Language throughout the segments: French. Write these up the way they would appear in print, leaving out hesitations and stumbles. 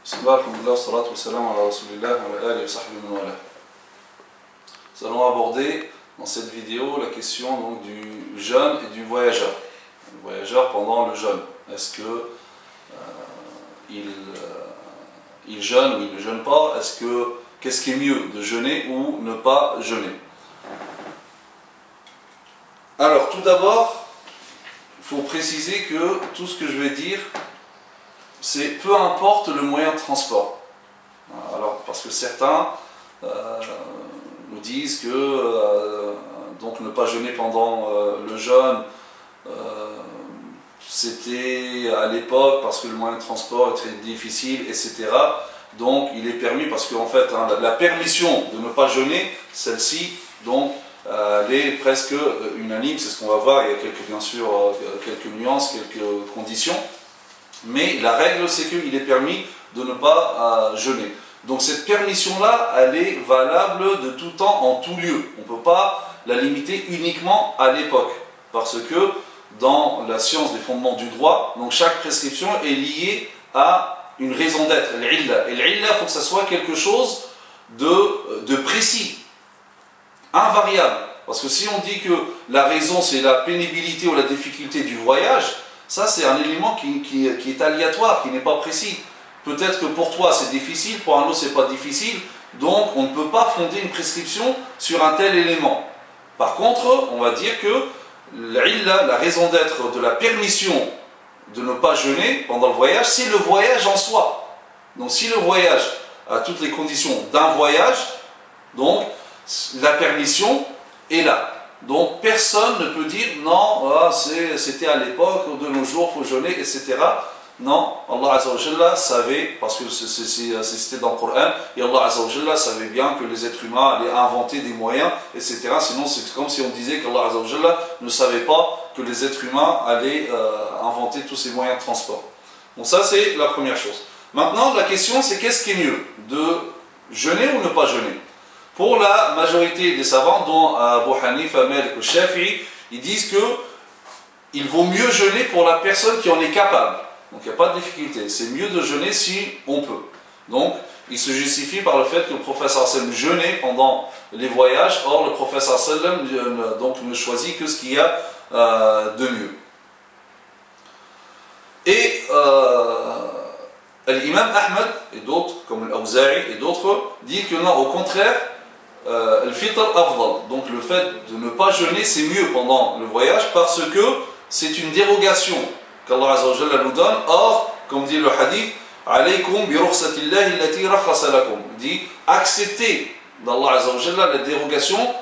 Bismillah, alhamdulillah, salatu wa salam ala rasulillah wa ala alihi wa sahbihi wa ala. Nous allons aborder dans cette vidéo la question donc, du jeûne et du voyageur. Le voyageur pendant le jeûne. Est-ce que il jeûne ou il ne jeûne pas? Qu'est-ce qui est mieux, de jeûner ou ne pas jeûner? Alors tout d'abord, il faut préciser que tout ce que je vais dire, c'est peu importe le moyen de transport. Alors, parce que certains nous disent que donc ne pas jeûner pendant le jeûne, c'était à l'époque parce que le moyen de transport est très difficile, etc. Donc il est permis parce qu'en fait la permission de ne pas jeûner, celle-ci, donc elle est presque unanime, c'est ce qu'on va voir. Il y a bien sûr quelques nuances, quelques conditions. Mais la règle, c'est qu'il est permis de ne pas jeûner. Donc cette permission-là, elle est valable de tout temps, en tout lieu. On ne peut pas la limiter uniquement à l'époque. Parce que dans la science des fondements du droit, donc chaque prescription est liée à une raison d'être, l'illa. Et l'illa, il faut que ça soit quelque chose de précis, invariable. Parce que si on dit que la raison, c'est la pénibilité ou la difficulté du voyage, ça, c'est un élément qui est aléatoire, qui n'est pas précis. Peut-être que pour toi, c'est difficile, pour un autre, c'est pas difficile. Donc, on ne peut pas fonder une prescription sur un tel élément. Par contre, on va dire que la raison d'être de la permission de ne pas jeûner pendant le voyage, c'est le voyage en soi. Donc, si le voyage a toutes les conditions d'un voyage, donc, la permission est là. Donc personne ne peut dire non, c'était à l'époque, de nos jours, il faut jeûner, etc. Non, Allah Azza wa Jalla savait, parce que c'était dans le Coran, et Allah Azza wa Jalla savait bien que les êtres humains allaient inventer des moyens, etc. Sinon c'est comme si on disait qu'Allah Azza wa Jalla ne savait pas que les êtres humains allaient inventer tous ces moyens de transport. Donc ça c'est la première chose. Maintenant la question c'est qu'est-ce qui est mieux, de jeûner ou ne pas jeûner? Pour la majorité des savants, dont Abu Hanifa, Malik et Shafi'i, ils disent qu'il vaut mieux jeûner pour la personne qui en est capable. Donc il n'y a pas de difficulté. C'est mieux de jeûner si on peut. Donc il se justifie par le fait que le prophète sallam jeûnait pendant les voyages. Or le prophète sallam donc ne choisit que ce qu'il y a de mieux. Et l'imam Ahmed et d'autres, comme l'Awza'i et d'autres, disent que non, au contraire, le fitr afdal, donc le fait de ne pas jeûner c'est mieux pendant le voyage parce que c'est une dérogation qu'Allah Azza wa Jalla nous donne. Or, comme dit le hadith, alaykum bi rukhsatillahi allati rakhasa lakum, dit acceptez d'Allah Azza wa Jalla la dérogation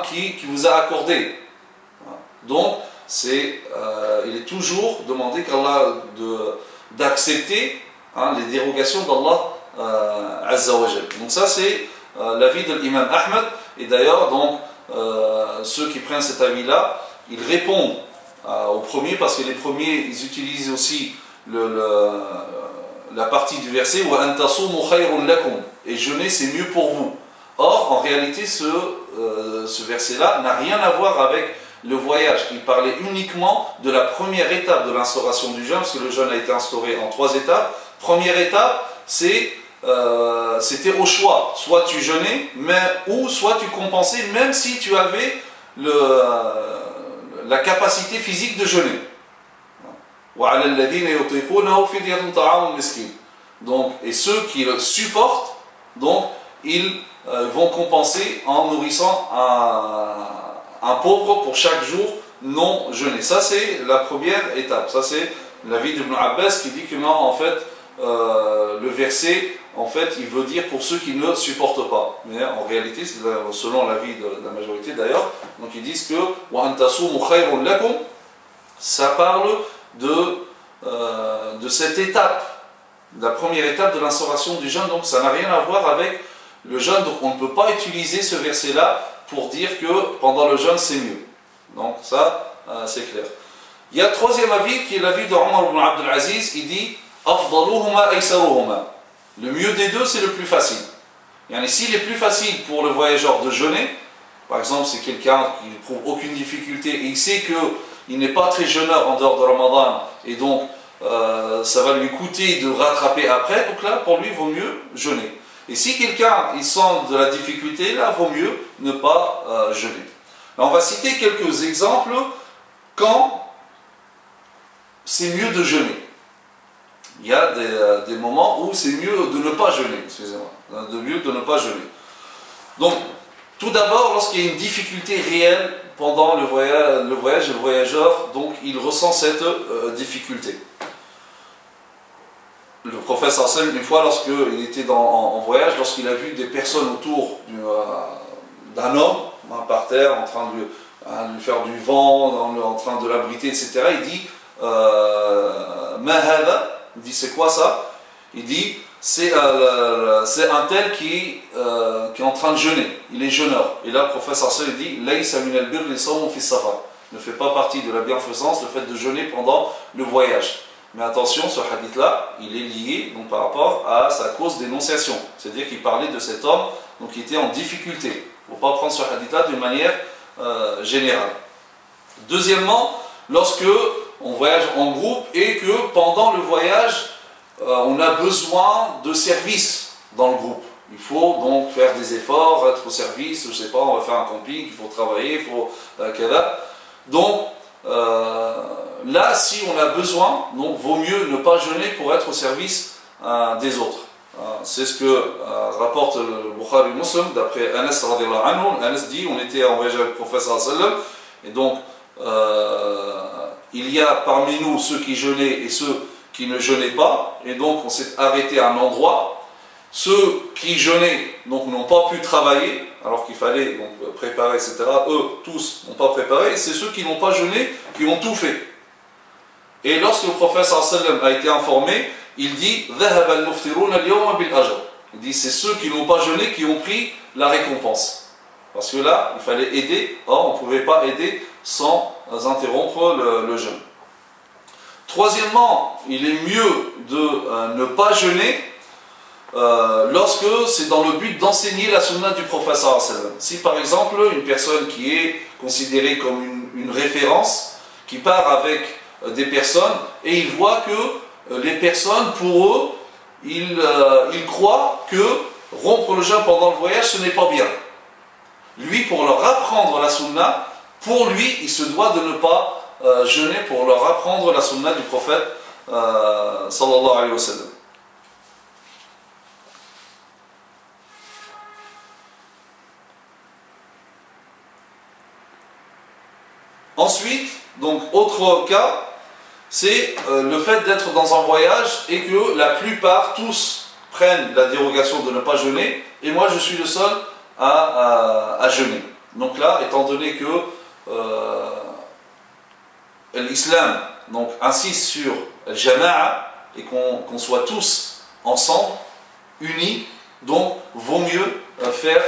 qui vous a accordé. Donc il est toujours demandé qu'Allah d'accepter les dérogations d'Allah Azza wa Jalla. Donc ça c'est l'avis de l'imam Ahmed, et d'ailleurs donc ceux qui prennent cet avis là ils répondent aux premiers, parce que les premiers ils utilisent aussi la partie du verset wa an tasumu khayrun lakum, et jeûner c'est mieux pour vous. Or en réalité ce verset là n'a rien à voir avec le voyage. Il parlait uniquement de la première étape de l'instauration du jeûne, parce que le jeûne a été instauré en 3 étapes. Première étape, c'était au choix, soit tu jeûnais, ou soit tu compensais, même si tu avais la capacité physique de jeûner. Donc, et ceux qui le supportent, donc, ils vont compenser en nourrissant un pauvre pour chaque jour non jeûné. Ça c'est la première étape. Ça c'est l'avis d'Ibn Abbas qui dit que non, en fait, le verset, en fait, il veut dire pour ceux qui ne supportent pas. Mais en réalité, c'est selon l'avis de la majorité d'ailleurs, donc ils disent que wa an tasumu khayrun lakum, ça parle de cette étape, la première étape de l'instauration du jeûne. Donc ça n'a rien à voir avec le jeûne. Donc on ne peut pas utiliser ce verset-là pour dire que pendant le jeûne c'est mieux. Donc ça, c'est clair. Il y a le troisième avis qui est l'avis de Omar ibn Abdul Aziz. Il dit afdaluhuma aysaruhuma, le mieux des deux c'est le plus facile. Et s'il est plus facile pour le voyageur de jeûner, par exemple c'est quelqu'un qui n'éprouve aucune difficulté et il sait qu'il n'est pas très jeûneur en dehors de Ramadan, et donc ça va lui coûter de rattraper après, donc là, pour lui, il vaut mieux jeûner. Et si quelqu'un il sent de la difficulté, là, il vaut mieux ne pas jeûner. Alors, on va citer quelques exemples quand c'est mieux de jeûner. Il y a des moments où c'est mieux de ne pas jeûner, excusez-moi, de mieux de ne pas jeûner. Donc, tout d'abord, lorsqu'il y a une difficulté réelle pendant le voyage, le voyageur, donc il ressent cette difficulté. Le prophète sallam, une fois, lorsqu'il était en voyage, lorsqu'il a vu des personnes autour d'un homme, par terre, en train de lui faire du vent, en train de l'abriter, etc., il dit Mahada, il dit c'est quoi ça? Il dit c'est un tel qui est en train de jeûner, il est jeûneur. Et là, le prophète sallam dit Laysa min al-birri sawmun fi safar, ne fait pas partie de la bienfaisance le fait de jeûner pendant le voyage. Mais attention, ce hadith-là, il est lié donc, par rapport à sa cause d'énonciation. C'est-à-dire qu'il parlait de cet homme donc, qui était en difficulté. Il ne faut pas prendre ce hadith-là de manière générale. Deuxièmement, lorsque on voyage en groupe et que pendant le voyage, on a besoin de service dans le groupe. Il faut donc faire des efforts, être au service, je ne sais pas, on va faire un camping, il faut travailler, il faut... Donc, là, si on a besoin, donc vaut mieux ne pas jeûner pour être au service des autres. C'est ce que rapporte le Bukhari Muslim d'après Anas radhiyallahu anhu. Anas dit, on était en voyage avec le prophète sallallahu alayhi wa sallam, et donc il y a parmi nous ceux qui jeûnaient et ceux qui ne jeûnaient pas, et donc on s'est arrêté à un endroit. Ceux qui jeûnaient donc n'ont pas pu travailler, alors qu'il fallait donc préparer, etc. Eux, tous, n'ont pas préparé, et c'est ceux qui n'ont pas jeûné qui ont tout fait. Et lorsque le prophète sallallahu alayhi wa sallam a été informé, il dit il dit c'est ceux qui n'ont pas jeûné qui ont pris la récompense. Parce que là, il fallait aider, or on ne pouvait pas aider sans interrompre le jeûne. Troisièmement, il est mieux de ne pas jeûner lorsque c'est dans le but d'enseigner la sunna du prophète sallallahu alayhi wa sallam. Si par exemple une personne qui est considérée comme une référence, qui part avec des personnes et il voit que les personnes, pour eux, ils croient que rompre le jeûne pendant le voyage, ce n'est pas bien. Lui, pour leur apprendre la sunna, pour lui, il se doit de ne pas jeûner pour leur apprendre la sunna du prophète sallallahu alayhi wa sallam. Ensuite, donc autre cas, c'est le fait d'être dans un voyage et que la plupart, tous, prennent la dérogation de ne pas jeûner, et moi je suis le seul à jeûner. Donc là, étant donné que l'islam donc, insiste sur le jama'a et qu'on soit tous ensemble, unis, donc vaut mieux faire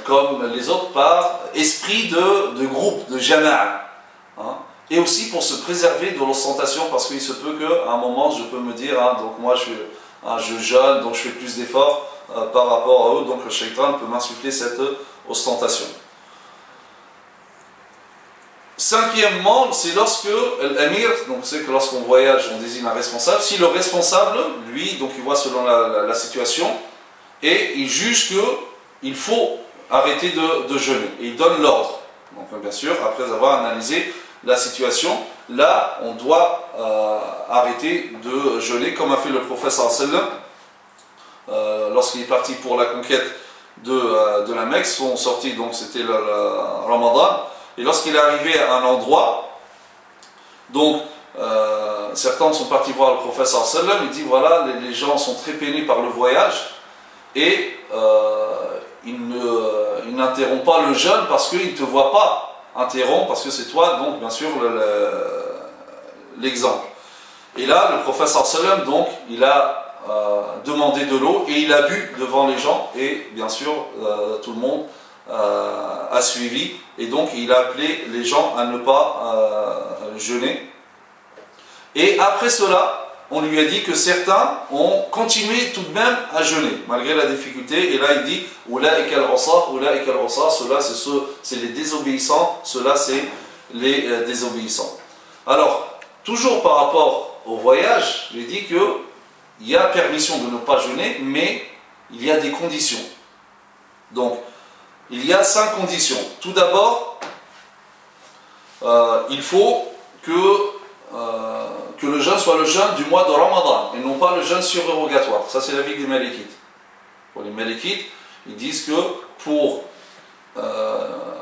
comme les autres par esprit de groupe, de jama'a. Hein. Et aussi pour se préserver de l'ostentation, parce qu'il se peut qu'à un moment je peux me dire, hein, donc moi je jeûne, donc je fais plus d'efforts par rapport à eux, donc le shaitan peut m'insuffler cette ostentation. Cinquièmement, c'est lorsque l'amir, donc c'est que lorsqu'on voyage, on désigne un responsable, si le responsable, lui, donc il voit selon la situation, et il juge qu'il faut arrêter de jeûner, et il donne l'ordre. Donc bien sûr, après avoir analysé la situation, là on doit arrêter de jeûner, comme a fait le prophète sallallahu alayhi wa sallam lorsqu'il est parti pour la conquête de la Mecque. Son sortie, donc c'était le Ramadan, et lorsqu'il est arrivé à un endroit, donc certains sont partis voir le prophète sallallahu alayhi wa sallam, il dit voilà, les gens sont très peinés par le voyage, et ils n'interrompent pas le jeûne parce qu'ils ne te voient pas interrompre, parce que c'est toi, donc bien sûr, l'exemple. Et là, le prophète sallallahu alayhi wa sallam, donc, il a demandé de l'eau et il a bu devant les gens, et bien sûr, tout le monde a suivi, et donc il a appelé les gens à ne pas jeûner. Et après cela, on lui a dit que certains ont continué tout de même à jeûner, malgré la difficulté. Et là, il dit Oulaïka al-Usa, ceux-là, c'est les désobéissants, ceux-là, c'est les désobéissants. Alors, toujours par rapport au voyage, j'ai dit qu'il y a permission de ne pas jeûner, mais il y a des conditions. Donc, il y a 5 conditions. Tout d'abord, il faut que le jeûne soit le jeûne du mois de Ramadan, et non pas le jeûne surérogatoire. Ça, c'est l'avis des Malikites. Pour les Malikites, ils disent que pour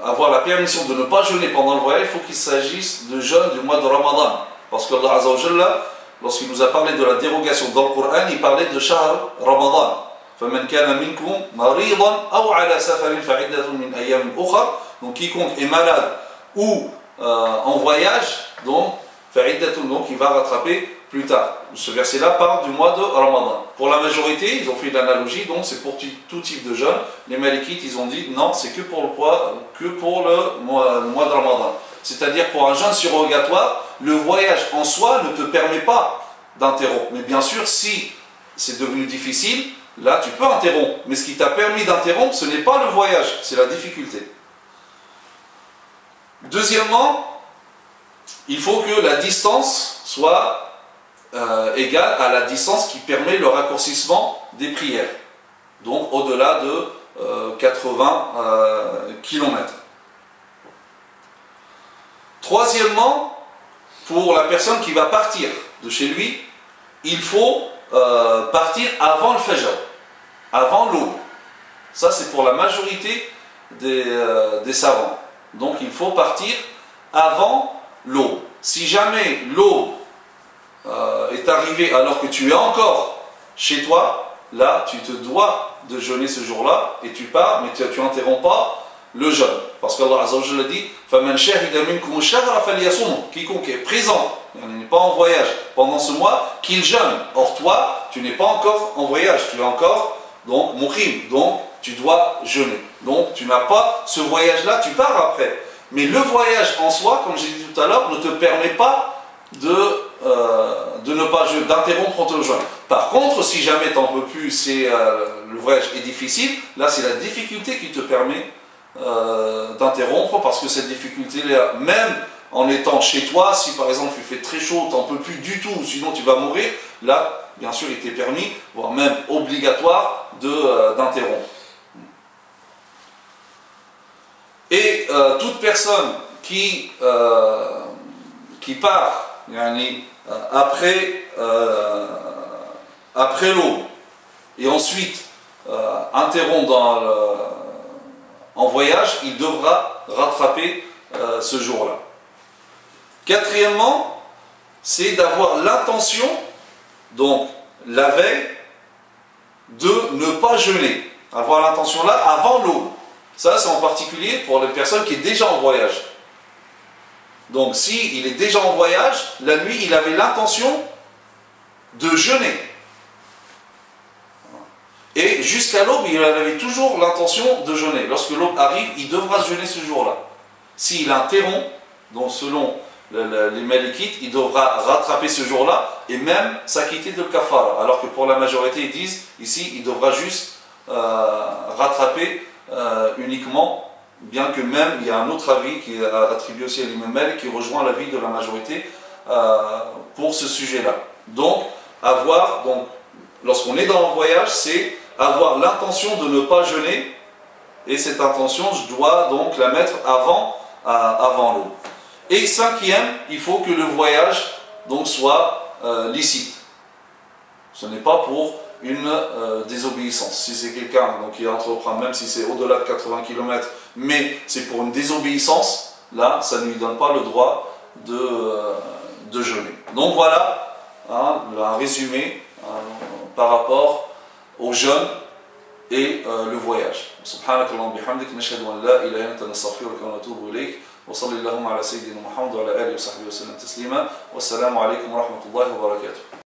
avoir la permission de ne pas jeûner pendant le voyage, il faut qu'il s'agisse de jeûne du mois de Ramadan. Parce que Allah Azza wa Jalla, lorsqu'il nous a parlé de la dérogation dans le Coran, il parlait de Shahr Ramadan. فَمَنْ كَانَ مِنْكُمْ مَرِيضًا أَوْ عَلَى سَفَرٍ فَعِدَّةٌ مِنْ أَيَّامٍ أُخَرَ. Donc quiconque est malade ou en voyage, donc il va rattraper plus tard. Ce verset-là parle du mois de Ramadan. Pour la majorité, ils ont fait l'analogie, donc c'est pour tout type de jeûne. Les Malikites, ils ont dit non, c'est que pour le mois de Ramadan. C'est-à-dire pour un jeûne surérogatoire, le voyage en soi ne te permet pas d'interrompre. Mais bien sûr, si c'est devenu difficile, là tu peux interrompre. Mais ce qui t'a permis d'interrompre, ce n'est pas le voyage, c'est la difficulté. Deuxièmement, il faut que la distance soit égale à la distance qui permet le raccourcissement des prières. Donc au-delà de 80 km. Troisièmement, pour la personne qui va partir de chez lui, il faut partir avant le Fajr, avant l'aube. Ça, c'est pour la majorité des savants. Donc il faut partir avant l'aube. Si jamais l'aube est arrivée alors que tu es encore chez toi, là tu te dois de jeûner ce jour-là et tu pars, mais tu n'interromps pas le jeûne. Parce qu'Allah Azza wa Jalla dit فَمَنْ شَهِدَ مِنْكُمُ الشَّهْرَ فَلْيَصُمْهُ. Quiconque est présent, il n'est pas en voyage pendant ce mois, qu'il jeûne. Or toi, tu n'es pas encore en voyage, tu es encore donc muqim, donc tu dois jeûner. Donc tu n'as pas ce voyage-là, tu pars après. Mais le voyage en soi, comme j'ai dit tout à l'heure, ne te permet pas d'interrompre ton jeûne. Par contre, si jamais tu n'en peux plus, le voyage est difficile, là c'est la difficulté qui te permet d'interrompre, parce que cette difficulté-là, même en étant chez toi, si par exemple il fait très chaud, tu n'en peux plus du tout, sinon tu vas mourir, là, bien sûr, il t'est permis, voire même obligatoire, d'interrompre. Et toute personne qui part après l'aube et ensuite interrompt en voyage, il devra rattraper ce jour-là. Quatrièmement, c'est d'avoir l'intention, donc la veille, de ne pas jeûner. Avoir l'intention là avant l'aube. Ça, c'est en particulier pour les personnes qui sont déjà en voyage. Donc, s'il est déjà en voyage, la nuit, il avait l'intention de jeûner. Et jusqu'à l'aube, il avait toujours l'intention de jeûner. Lorsque l'aube arrive, il devra jeûner ce jour-là. S'il interrompt, donc selon les Malikites, il devra rattraper ce jour-là et même s'acquitter de kafara. Alors que pour la majorité, ils disent, ici, il devra juste rattraper uniquement, bien que même il y a un autre avis qui est attribué aussi à l'imam Malik qui rejoint l'avis de la majorité pour ce sujet-là. Donc, lorsqu'on est dans le voyage, c'est avoir l'intention de ne pas jeûner, et cette intention, je dois donc la mettre avant l'aube. Et cinquième, il faut que le voyage donc soit licite. Ce n'est pas pour une désobéissance. Si c'est quelqu'un qui entreprend, même si c'est au-delà de 80 km, mais c'est pour une désobéissance, là, ça ne lui donne pas le droit de jeûner. Donc voilà, un résumé par rapport au jeûne et le voyage. Subhanakallahumma bihamdik, nashhadu an la ilaha illa anta, nastaghfiruka wa natubu ilayk. Wa sallallahu ala sayyidina Muhammad wa ala alihi wa sahbihi wa sallam taslima. Wassalamu alaykum wa rahmatullahi wa barakatuh.